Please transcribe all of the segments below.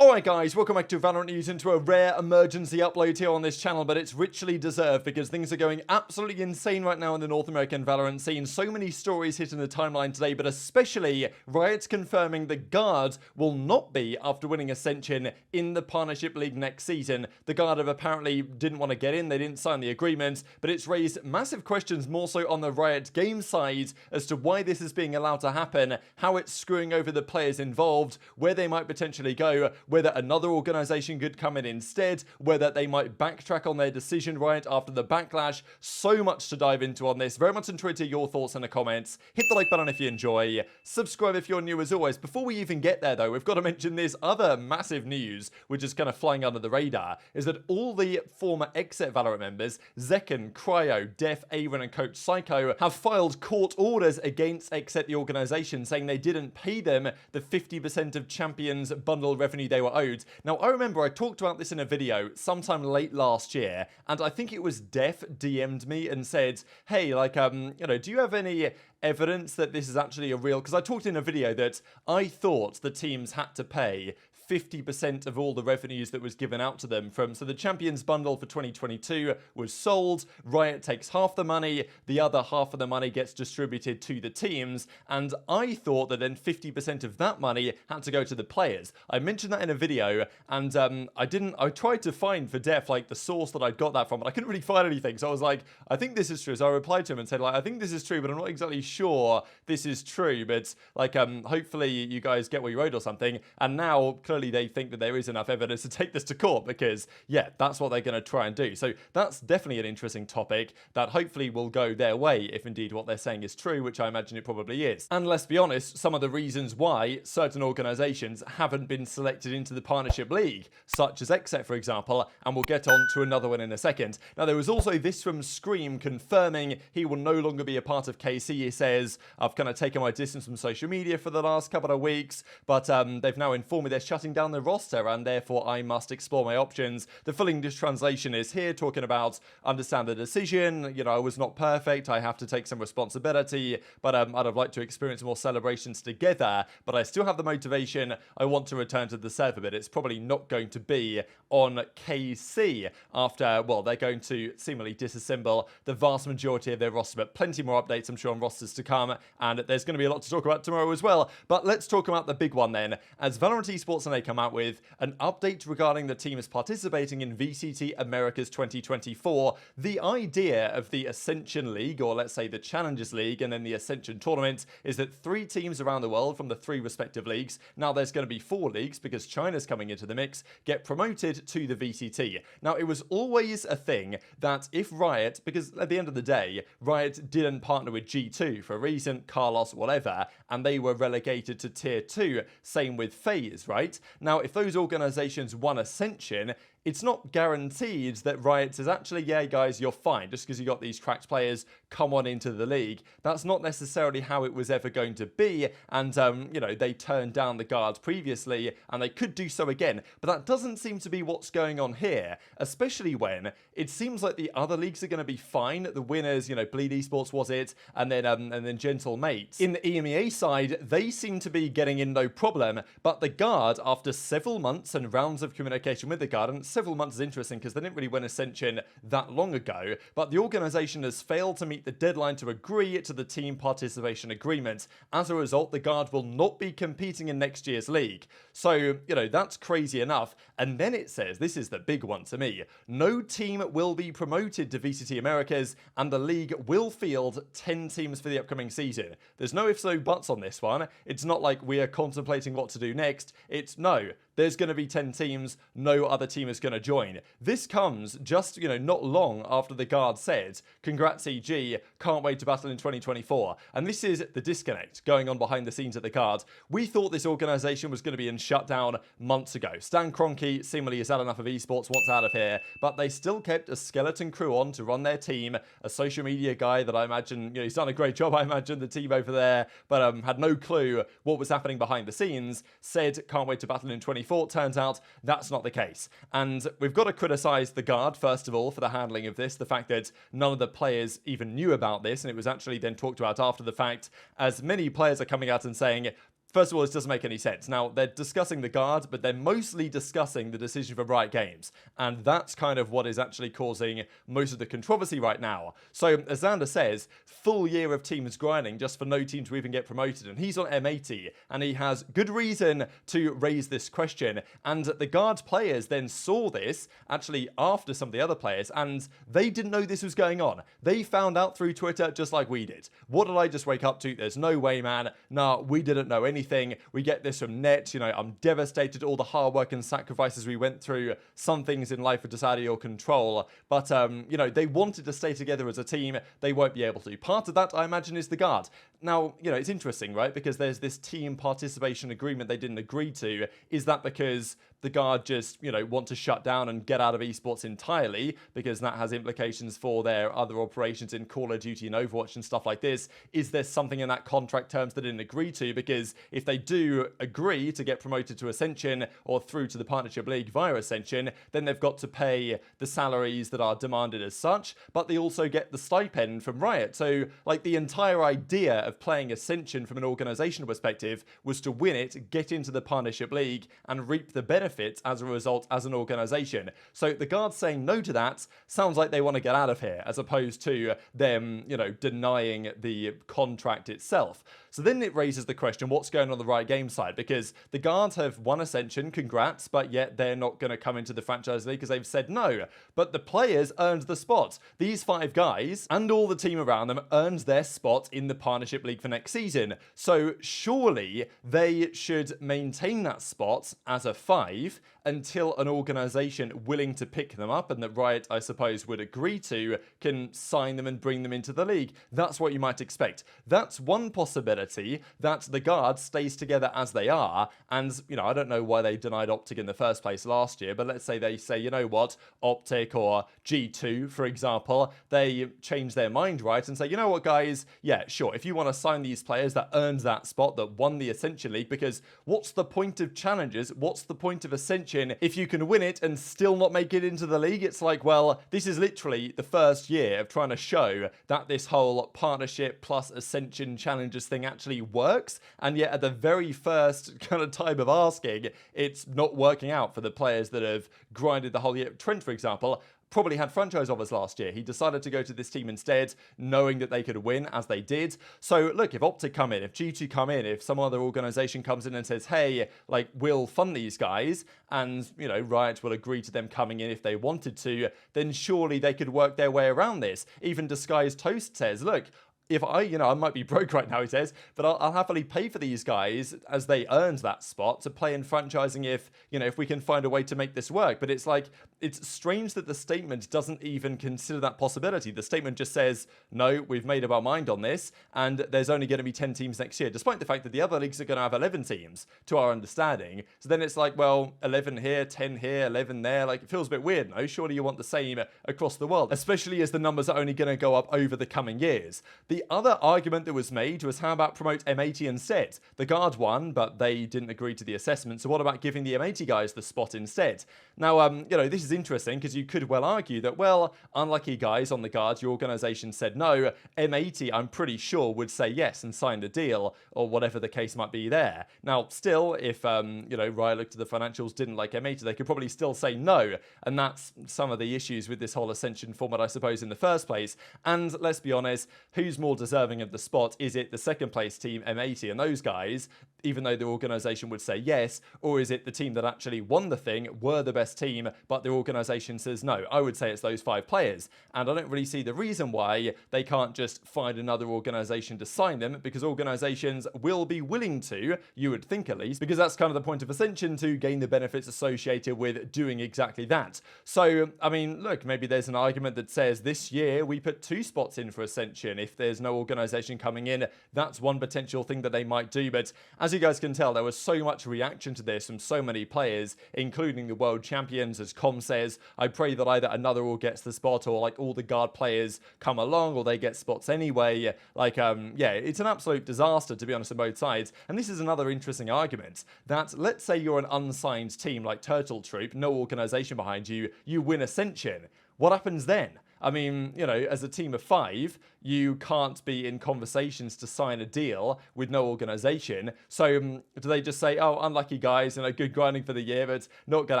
Alright guys, welcome back to VALORANT News, into a rare emergency upload here on this channel, but it's richly deserved because things are going absolutely insane right now in the North American VALORANT scene. So many stories hitting the timeline today, but especially Riot's confirming the Guard will not be after winning Ascension in the Partnership League next season. The Guard have apparently didn't want to get in, they didn't sign the agreement, but it's raised massive questions more so on the Riot game side as to why this is being allowed to happen, how it's screwing over the players involved, where they might potentially go, whether another organization could come in instead, whether they might backtrack on their decision right after the backlash. So much to dive into on this. Very much enjoyed to your thoughts in the comments. Hit the like button if you enjoy. Subscribe if you're new as always. Before we even get there though, we've got to mention this other massive news, which is kind of flying under the radar, is that all the former XSET VALORANT members, Zekken, Cryo, Def, Aaron and Coach Psycho, have filed court orders against XSET the organization, saying they didn't pay them the 50% of Champions bundle revenue they were owed. Now, I remember I talked about this in a video sometime late last year, and I think it was Def DM'd me and said, hey, like, do you have any evidence that this is actually a real... Because I talked in a video that I thought the teams had to pay 50% of all the revenues that was given out to them from, so the Champions bundle for 2022 was sold, Riot takes half the money, the other half of the money gets distributed to the teams, and I thought that then 50% of that money had to go to the players. I mentioned that in a video, and I tried to find for Def, like, the source that I'd got that from, but I couldn't really find anything, so I was like, I think this is true. So I replied to him and said, like, I think this is true, but I'm not exactly sure this is true, but, like, hopefully you guys get what you owed or something. And now, clearly, they think that there is enough evidence to take this to court because, yeah, that's what they're going to try and do. So that's definitely an interesting topic that hopefully will go their way if indeed what they're saying is true, which I imagine it probably is. And let's be honest, some of the reasons why certain organizations haven't been selected into the Partnership League, such as XSET, for example, and we'll get on to another one in a second. Now, there was also this from Scream confirming he will no longer be a part of KC. He says, I've kind of taken my distance from social media for the last couple of weeks, but they've now informed me they're shutting down the roster and therefore I must explore my options. The full English translation is here talking about understand the decision, you know, I was not perfect, I have to take some responsibility, but I'd have liked to experience more celebrations together, but I still have the motivation, I want to return to the server, but it's probably not going to be on KC after, well, they're going to seemingly disassemble the vast majority of their roster, but plenty more updates I'm sure on rosters to come, and there's going to be a lot to talk about tomorrow as well. But let's talk about the big one then, as VALORANT Esports and they come out with an update regarding the teams participating in VCT Americas 2024. The idea of the Ascension League, or let's say the Challengers League, and then the Ascension Tournament, is that 3 teams around the world from the 3 respective leagues, now there's going to be 4 leagues because China's coming into the mix, get promoted to the VCT. Now, it was always a thing that if Riot, because at the end of the day, Riot didn't partner with G2 for a reason, Carlos, whatever, and they were relegated to Tier 2, same with FaZe, right? Now, if those organizations won Ascension, it's not guaranteed that Riot says, actually, yeah, guys, you're fine. Just because you got these cracked players, come on into the league. That's not necessarily how it was ever going to be. And, they turned down the Guards previously, and they could do so again. But that doesn't seem to be what's going on here, especially when it seems like the other leagues are going to be fine. The winners, Bleed Esports was it, and then Gentle Mates. In the EMEA side, they seem to be getting in no problem. But the Guard, after several months and rounds of communication with the Guard, and several months is interesting because they didn't really win Ascension that long ago, but the organization has failed to meet the deadline to agree to the team participation agreement. As a result, the Guard will not be competing in next year's league. So, that's crazy enough. And then it says, this is the big one to me, no team will be promoted to VCT Americas, and the league will field 10 teams for the upcoming season. There's no ifs, no buts on this one. It's not like we are contemplating what to do next. It's no, there's going to be 10 teams, no other team is going to join. This comes just, not long after the Guard said, congrats EG, can't wait to battle in 2024. And this is the disconnect going on behind the scenes at the Guard. We thought this organization was going to be in shutdown months ago. Stan Kroenke seemingly has had enough of esports, wants out of here, but they still kept a skeleton crew on to run their team, a social media guy that I imagine, he's done a great job, I imagine, the team over there, but had no clue what was happening behind the scenes, said can't wait to battle in 2024. Turns out that's not the case. And we've got to criticize the Guard, first of all, for the handling of this, the fact that none of the players even knew about this, and it was actually then talked about after the fact, as many players are coming out and saying, First of all, this doesn't make any sense. Now, they're discussing the guard, but they're mostly discussing the decision for Riot Games. And that's kind of what is actually causing most of the controversy right now. So, as Xander says, full year of teams grinding just for no team to even get promoted. And he's on M80, and he has good reason to raise this question. And the guard players then saw this, actually after some of the other players, and they didn't know this was going on. They found out through Twitter just like we did. What did I just wake up to? There's no way, man. Nah, we didn't know anything. We get this from net. You know, I'm devastated. All the hard work and sacrifices we went through. Some things in life are just out of your control. But, you know, they wanted to stay together as a team. They won't be able to. Part of that, I imagine, is the guard. Now, you know, it's interesting, right? Because there's this team participation agreement they didn't agree to. Is that because the guard just, you know, want to shut down and get out of esports entirely? Because that has implications for their other operations in Call of Duty and Overwatch and stuff like this. Is there something in that contract terms they didn't agree to? Because if they do agree to get promoted to Ascension or through to the Partnership League via Ascension, then they've got to pay the salaries that are demanded as such, but they also get the stipend from Riot. So, like, the entire idea of playing Ascension from an organizational perspective was to win it, get into the Partnership League, and reap the benefits as a result as an organization. So the guards saying no to that sounds like they want to get out of here, as opposed to them, you know, denying the contract itself. So then it raises the question, what's going on the Riot Games side? Because the guards have won Ascension, congrats, but yet they're not going to come into the franchise league because they've said no. But the players earned the spot. These 5 guys and all the team around them earned their spot in the Partnership League for next season. So surely they should maintain that spot as a 5 until an organization willing to pick them up, and that Riot, I suppose, would agree to, can sign them and bring them into the league. That's what you might expect. That's one possibility, that the guard stays together as they are. And, you know, I don't know why they denied Optic in the first place last year, but let's say they say, you know what, Optic or G2, for example, they change their mind, right, and say, you know what, guys, yeah, sure, if you want to sign these players that earned that spot, that won the Ascension League, because what's the point of challenges? What's the point of Ascension if you can win it and still not make it into the league? It's like, well, this is literally the first year of trying to show that this whole partnership plus Ascension challenges thing actually works, and yet at the very first kind of time of asking, it's not working out for the players that have grinded the whole year. Trent, for example, probably had franchise offers last year. He decided to go to this team instead, knowing that they could win, as they did. So, look, if Optic come in, if G2 come in, if some other organization comes in and says, hey, like, we'll fund these guys, and, you know, Riot will agree to them coming in if they wanted to, then surely they could work their way around this. Even Disguised Toast says, look, if I, you know, I might be broke right now, he says, but I'll happily pay for these guys as they earned that spot to play in franchising if, you know, if we can find a way to make this work. But it's like, it's strange that the statement doesn't even consider that possibility. The statement just says, no, we've made up our mind on this, and there's only going to be 10 teams next year, despite the fact that the other leagues are going to have 11 teams, to our understanding. So then it's like, well, 11 here, 10 here, 11 there. Like, it feels a bit weird, no? Surely you want the same across the world, especially as the numbers are only going to go up over the coming years. The other argument that was made was, how about promote M80 instead? The guard won, but they didn't agree to the assessment, so what about giving the M80 guys the spot instead? Now, you know, this is interesting, because you could well argue that, well, unlucky guys on the guard, your organization said no. M80, I'm pretty sure, would say yes and sign the deal, or whatever the case might be there. Now, still, if, you know, Riot looked at the financials, didn't like M80, they could probably still say no, and that's some of the issues with this whole Ascension format, I suppose, in the first place. And let's be honest, who's more deserving of the spot? Is it the second place team, M80, and those guys, even though the organization would say yes, or is it the team that actually won the thing, were the best team, but the organization says no? I would say it's those 5 players, and I don't really see the reason why they can't just find another organization to sign them, because organizations will be willing to, you would think at least, because that's kind of the point of Ascension, to gain the benefits associated with doing exactly that. So, I mean, look, maybe there's an argument that says this year we put 2 spots in for Ascension. If there's no organization coming in, that's one potential thing that they might do. But as you guys can tell, there was so much reaction to this from so many players, including the world champions. As Com says, I pray that either another all gets the spot, or like all the guard players come along, or they get spots anyway. Like, yeah, it's an absolute disaster, to be honest, on both sides. And this is another interesting argument, that let's say you're an unsigned team like Turtle Troop, no organization behind you, you win Ascension. What happens then? I mean, you know, as a team of 5, you can't be in conversations to sign a deal with no organization. So do they just say, oh, unlucky guys, you know, good grinding for the year, but it's not going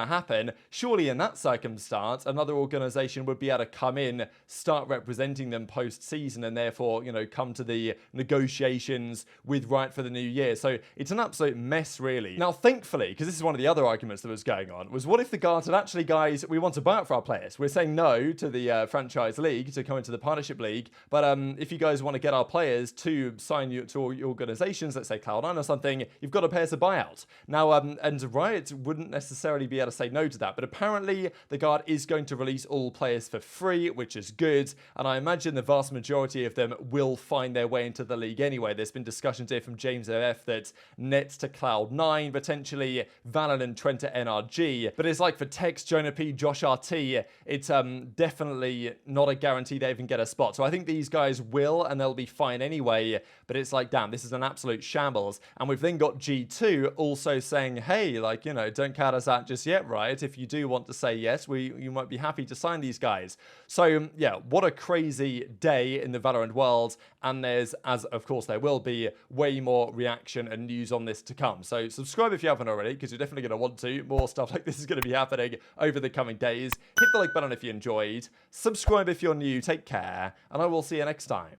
to happen? Surely in that circumstance, another organization would be able to come in, start representing them post-season, and therefore, you know, come to the negotiations with Riot for the new year. So it's an absolute mess, really. Now, thankfully, because this is one of the other arguments that was going on, was what if the guards had actually, guys, we want to buy out for our players. We're saying no to the franchise league to come into the partnership league, but if you guys want to get our players to sign you to your organizations, let's say Cloud9 or something, you've got to pay us a buyout. Now, and Riot wouldn't necessarily be able to say no to that, but apparently the guard is going to release all players for free, which is good, and I imagine the vast majority of them will find their way into the league anyway. There's been discussions here from James OF that Nets to Cloud9, potentially Valorant, Trent to NRG, but it's like for Tex, Jonah P, Josh RT, it's definitely not a guarantee they even get a spot. So I think these guys will, and they'll be fine anyway, but it's like, damn, this is an absolute shambles. And we've then got G2 also saying, hey, like, you know, don't count us out just yet, right? If you do want to say yes, you might be happy to sign these guys. So yeah, what a crazy day in the Valorant world, and there's, as of course there will be, way more reaction and news on this to come. So subscribe if you haven't already, because you're definitely going to want to. More stuff like this is going to be happening over the coming days. Hit the like button if you enjoyed, subscribe if you're new, take care, and I will see you next time.